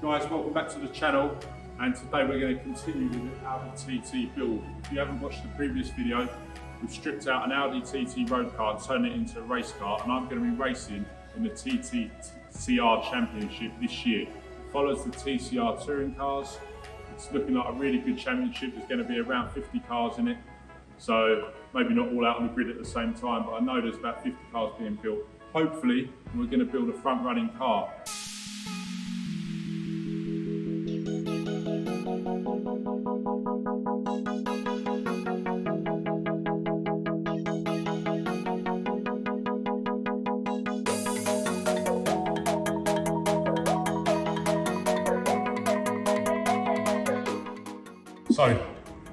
Guys, welcome back to the channel, and today we're going to continue with the Audi TT build. If you haven't watched the previous video, we've stripped out an Audi TT road car and turned it into a race car, and I'm going to be racing in the TTCR Championship this year. It follows the TCR touring cars. It's looking like a really good championship. There's going to be around 50 cars in it, so maybe not all out on the grid at the same time, but I know there's about 50 cars being built. Hopefully we're going to build a front running car. So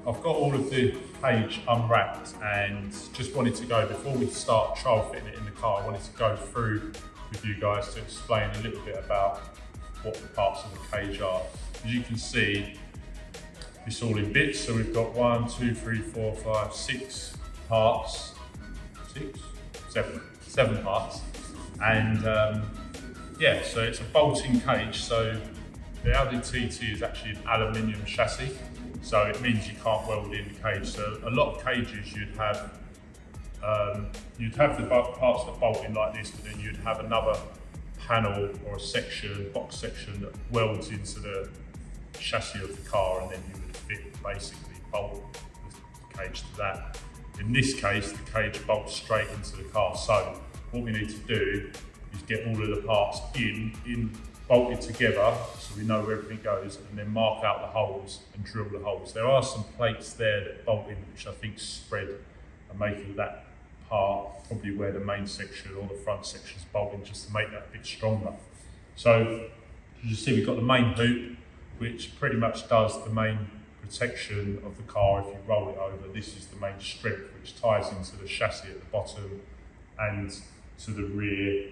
I've got all of the cage unwrapped and just wanted to go, before we start trial fitting it in the car, I wanted to go through with you guys to explain a little bit about what the parts of the cage are. As you can see, it's all in bits. So we've got 1, 2, 3, 4, 5, 6 parts, 7 parts. And yeah, so it's a bolting cage. So the Audi TT is actually an aluminium chassis. So it means you can't weld in the cage. So a lot of cages you'd have the parts that bolt in like this, but then you'd have another panel or a section, box section that welds into the chassis of the car, and then you would fit, basically bolt the cage to that. In this case, the cage bolts straight into the car. So what we need to do is get all of the parts bolted together so we know where everything goes, and then mark out the holes and drill the holes. There are some plates there that bolt in, which I think spread and making that part probably where the main section or the front section is bolting, just to make that a bit stronger. So as you see, we've got the main hoop, which pretty much does the main protection of the car if you roll it over. This is the main strip which ties into the chassis at the bottom and to the rear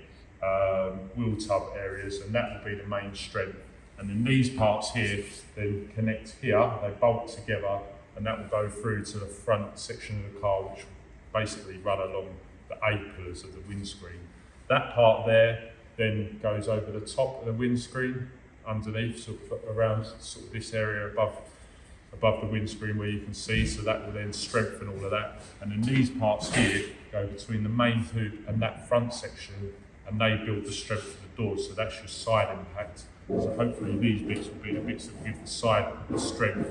wheel tub areas, and that will be the main strength. And then these parts here then connect here, they bolt together, and that will go through to the front section of the car, which will basically run along the A-pillars of the windscreen. That part there then goes over the top of the windscreen, underneath, sort of around sort of this area above the windscreen where you can see, so that will then strengthen all of that. And then these parts here go between the main hoop and that front section, and they build the strength of the doors, so that's your side impact. So hopefully these bits will be the bits that give the side the strength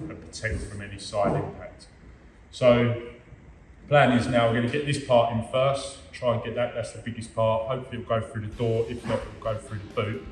and protect from any side impact. So the plan is now we're going to get this part in first, try and get that, that's the biggest part. Hopefully it'll go through the door, if not it'll go through the boot.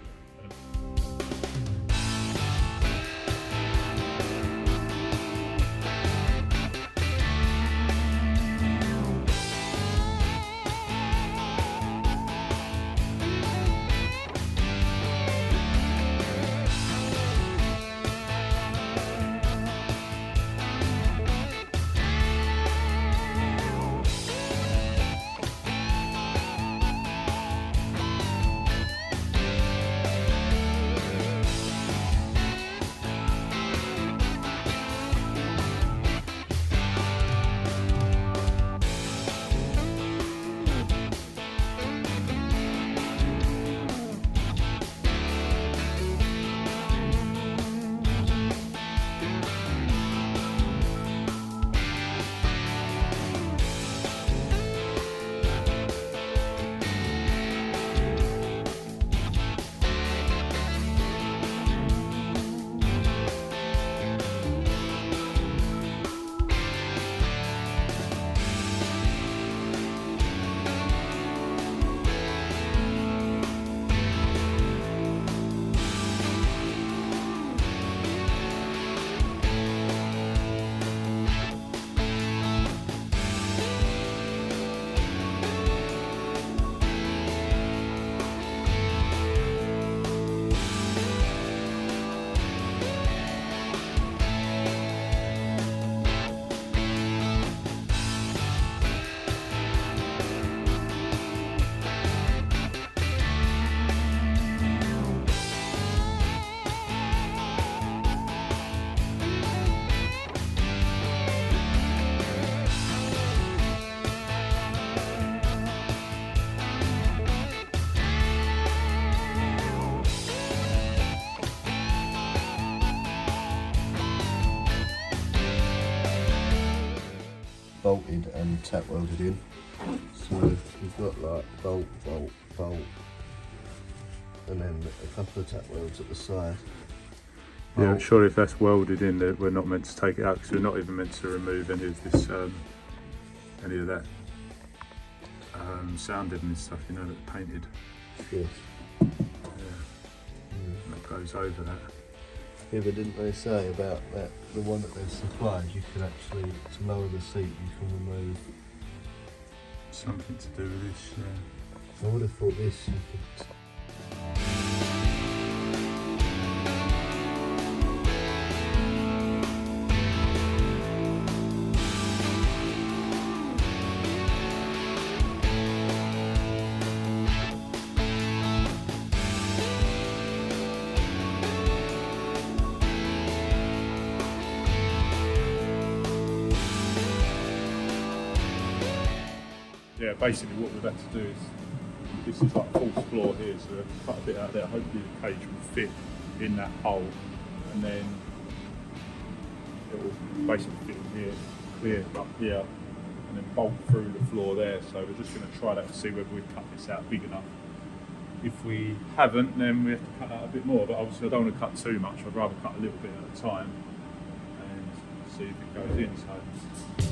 bolted and tack welded in. So we've got like bolt, bolt, bolt, and then a couple of tack welds at the side. Yeah, surely if that's welded in, that we're not meant to take it out because we're not even meant to remove any of this, any of that sounding and stuff, you know, that's painted. Yes. Yeah. That goes over that. Yeah, but didn't they say about that, the one that they've supplied, you can actually, to lower the seat, you can remove... Something to do with this, yeah. I would have thought this, you could... Yeah, basically what we've had to do is, this is like fourth floor here, so we've cut a bit out there. Hopefully the cage will fit in that hole, and then it will basically fit in here, clear up here, and then bolt through the floor there. So we're just going to try that to see whether we've cut this out big enough. If we haven't, then we have to cut out a bit more, but obviously I don't want to cut too much. I'd rather cut a little bit at a time and see if it goes in. So.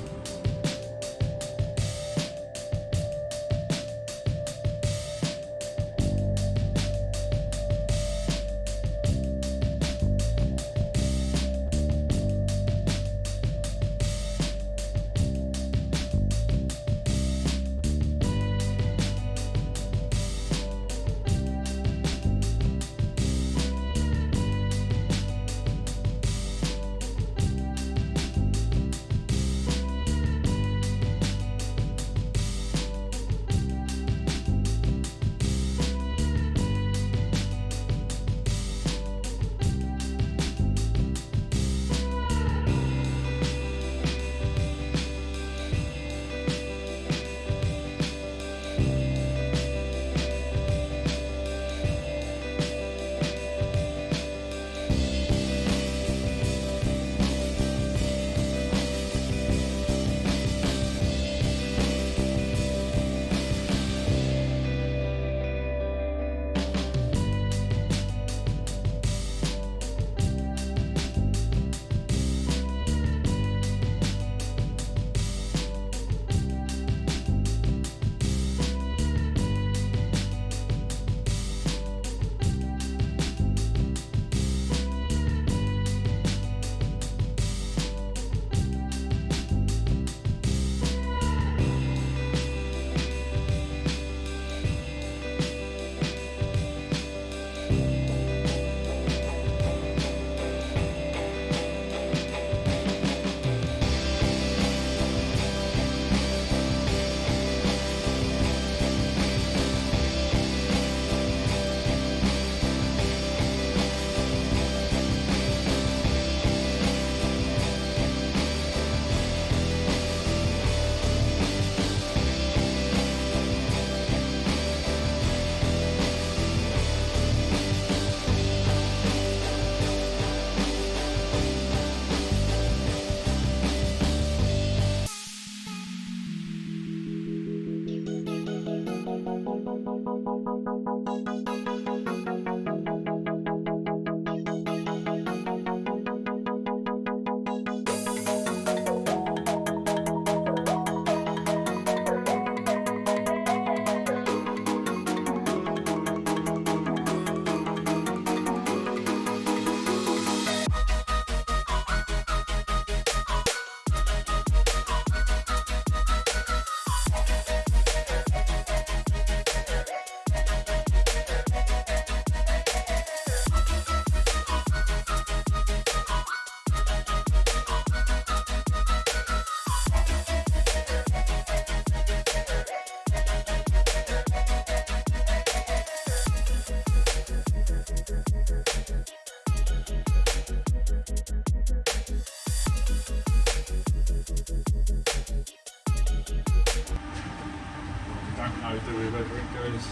know, do we, whether it goes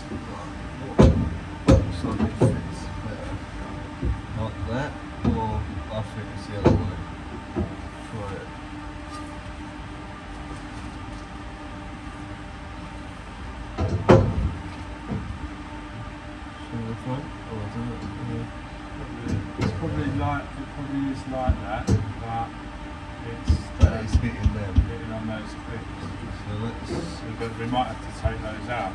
So it fits better like that, or I think it's the other way for it. full, or I don't know. It's probably like, it probably is like that, but It's hitting them. hitting on those clips. So we might have to take those out.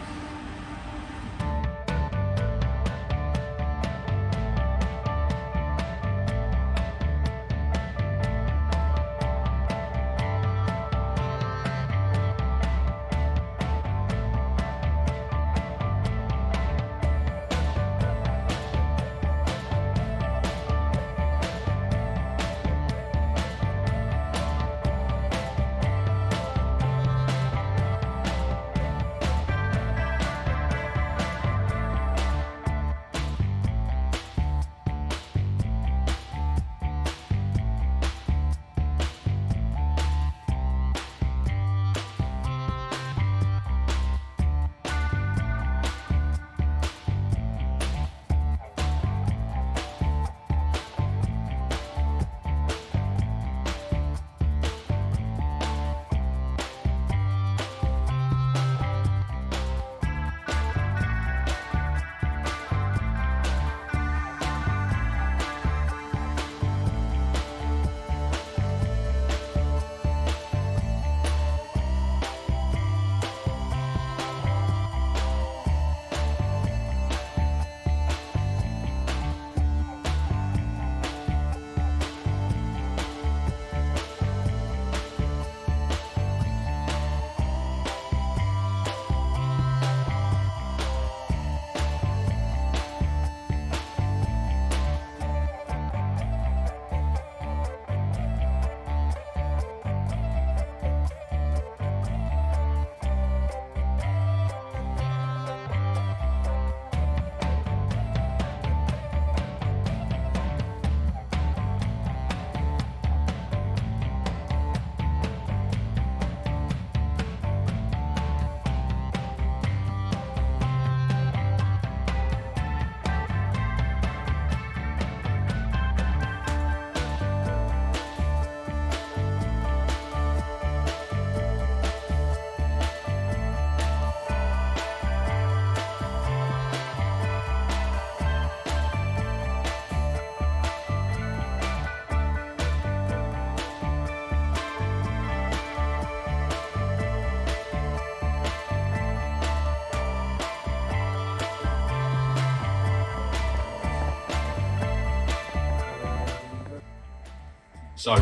So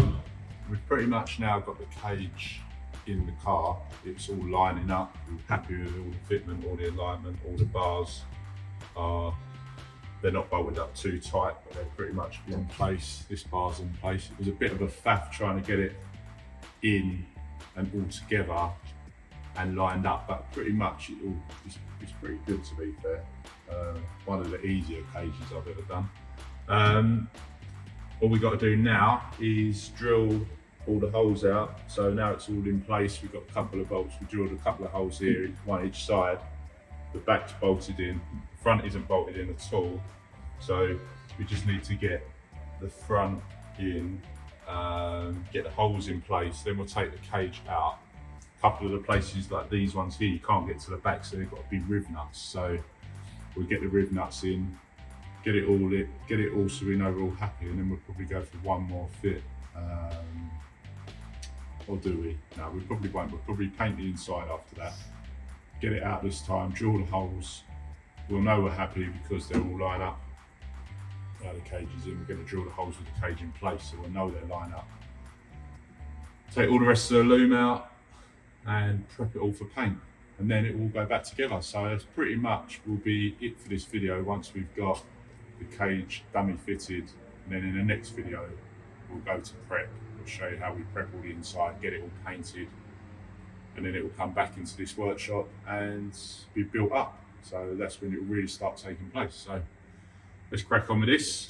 we've pretty much now got the cage in the car. It's all lining up. We're happy with all the fitment, all the alignment, all the bars are, they're not bolted up too tight, but they're pretty much in place. This bar's in place. It was a bit of a faff trying to get it in and all together and lined up, but pretty much it's pretty good, to be fair. One of the easier cages I've ever done. All we got to do now is drill all the holes out. So now it's all in place. We've got a couple of bolts. We drilled a couple of holes here, one each side. The back's bolted in, the front isn't bolted in at all. So we just need to get the front in, get the holes in place. Then we'll take the cage out. A couple of the places like these ones here, you can't get to the back, so they've got to be riv nuts. So we'll get the riv nuts in, get it all so we know we're all happy, and then we'll probably go for one more fit. Or do we? No, we probably won't. We'll probably paint the inside after that. Get it out this time, drill the holes. We'll know we're happy because they're all lined up. Now the cage is in, we're going to drill the holes with the cage in place so we'll know they're lined up. Take all the rest of the loom out and prep it all for paint. And then it will go back together. So that's pretty much will be it for this video once we've got the cage dummy fitted. And then in the next video, we'll go to prep. We'll show you how we prep all the inside, get it all painted, and then it will come back into this workshop and be built up. So that's when it will really start taking place. So let's crack on with this.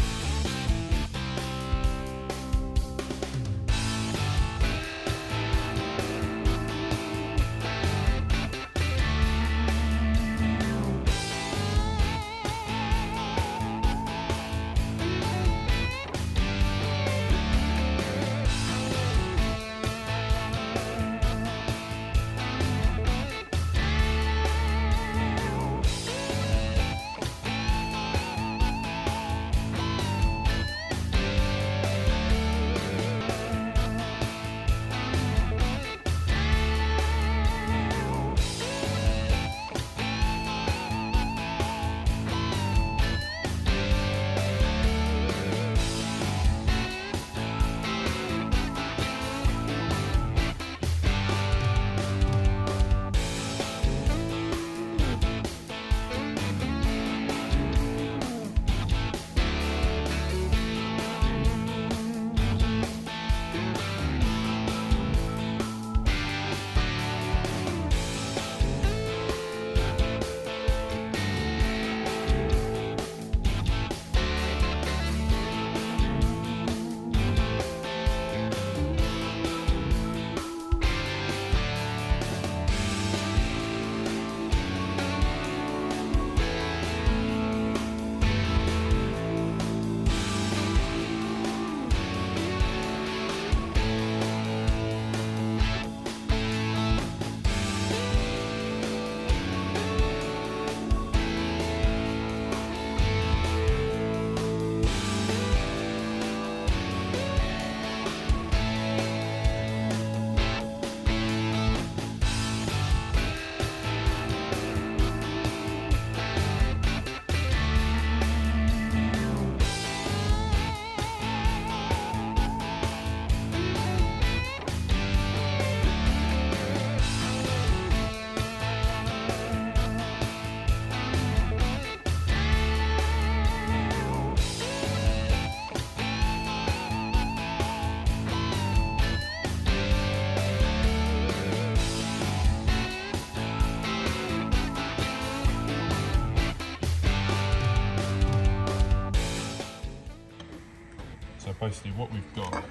basically what we've got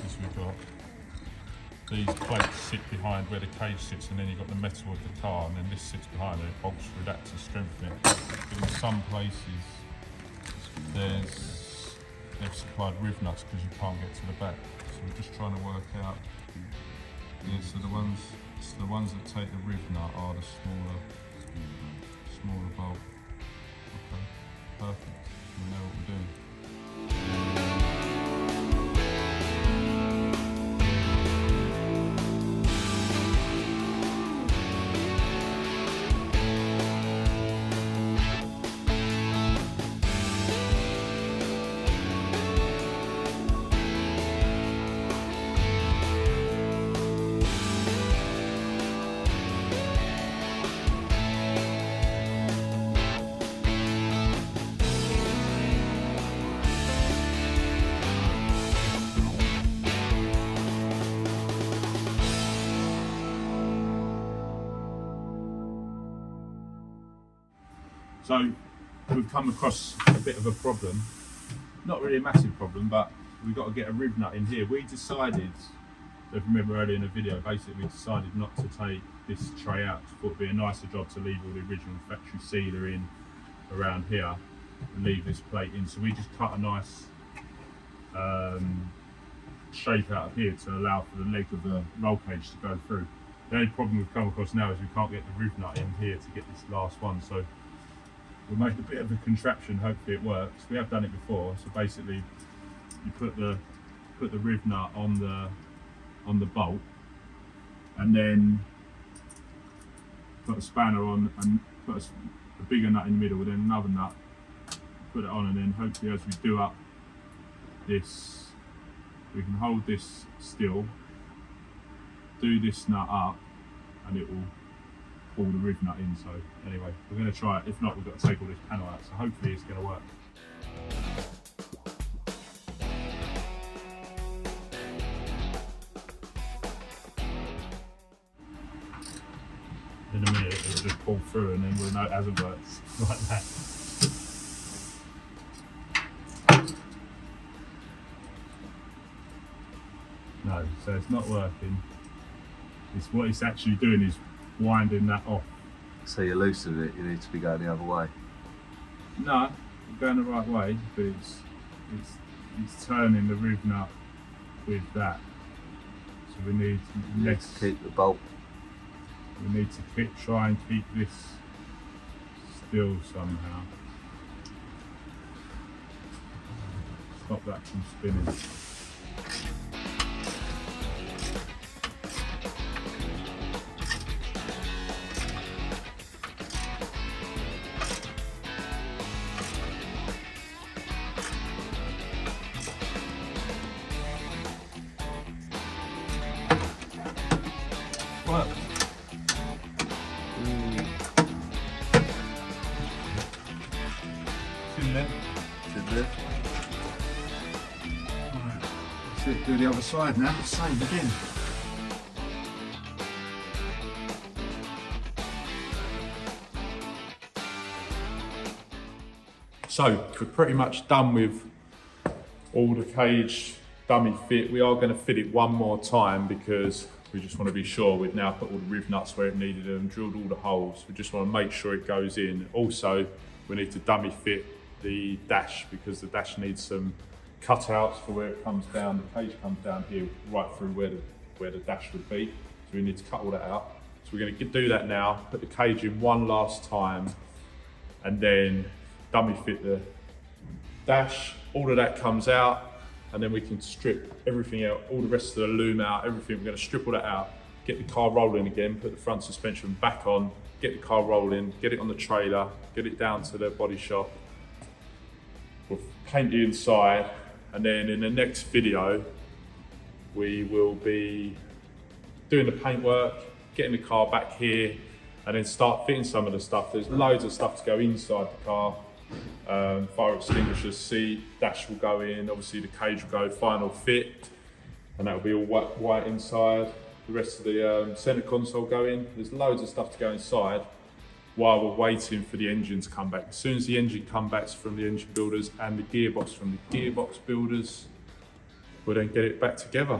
is these plates sit behind where the cage sits, and then you've got the metal of the car, and then this sits behind it, bolts through that to strengthen it. But in some places they've supplied riv nuts because you can't get to the back. So we're just trying to work out. Yeah, so the ones that take the riv nut are the smaller bolt. Okay, perfect. We know what we're doing. So we've come across a bit of a problem, not really a massive problem, but we've got to get a riv nut in here. We decided, if you remember earlier in the video, basically we decided not to take this tray out. Thought it'd be a nicer job to leave all the original factory sealer in around here and leave this plate in. So we just cut a nice shape out of here to allow for the leg of the roll cage to go through. The only problem we've come across now is we can't get the riv nut in here to get this last one. So we'll make a bit of a contraption, hopefully it works. We have done it before, so basically you put the riv nut on the bolt, and then put a spanner on and put a bigger nut in the middle, then another nut, put it on, and then hopefully as we do up this, we can hold this still, do this nut up, and it will pull the riv nut in. So anyway, we're going to try it. If not, we've got to take all this panel out, so hopefully it's going to work. In a minute it'll just pull through, and then we'll know it hasn't worked like that. No, so it's not working. It's what it's actually doing is winding that off. So you're loosening it, you need to be going the other way. No, we're going the right way, but it's turning the riv nut with that. So we need You need to keep the bolt. We need to try and keep this still somehow. Stop that from spinning. Right. It's in there. Should there? Right. Let's do the other side now. Same again. So we're pretty much done with all the cage dummy fit. We are going to fit it one more time because we just want to be sure. We've now put all the riv nuts where it needed them, drilled all the holes. We just want to make sure it goes in. Also, we need to dummy fit the dash because the dash needs some cutouts for where it comes down. The cage comes down here right through where the dash would be. So we need to cut all that out. So we're going to do that now, put the cage in one last time, and then dummy fit the dash. All of that comes out, and then we can strip everything out, all the rest of the loom out, everything. We're going to strip all that out, get the car rolling again, put the front suspension back on, get the car rolling, get it on the trailer, get it down to the body shop. We'll paint the inside, and then in the next video, we will be doing the paintwork, getting the car back here, and then start fitting some of the stuff. There's loads of stuff to go inside the car. Fire extinguishers, seat, dash will go in, obviously the cage will go final fit, and that will be all white inside. The rest of the centre console go in. There's loads of stuff to go inside while we're waiting for the engine to come back. As soon as the engine comes back from the engine builders and the gearbox from the gearbox builders, we'll then get it back together.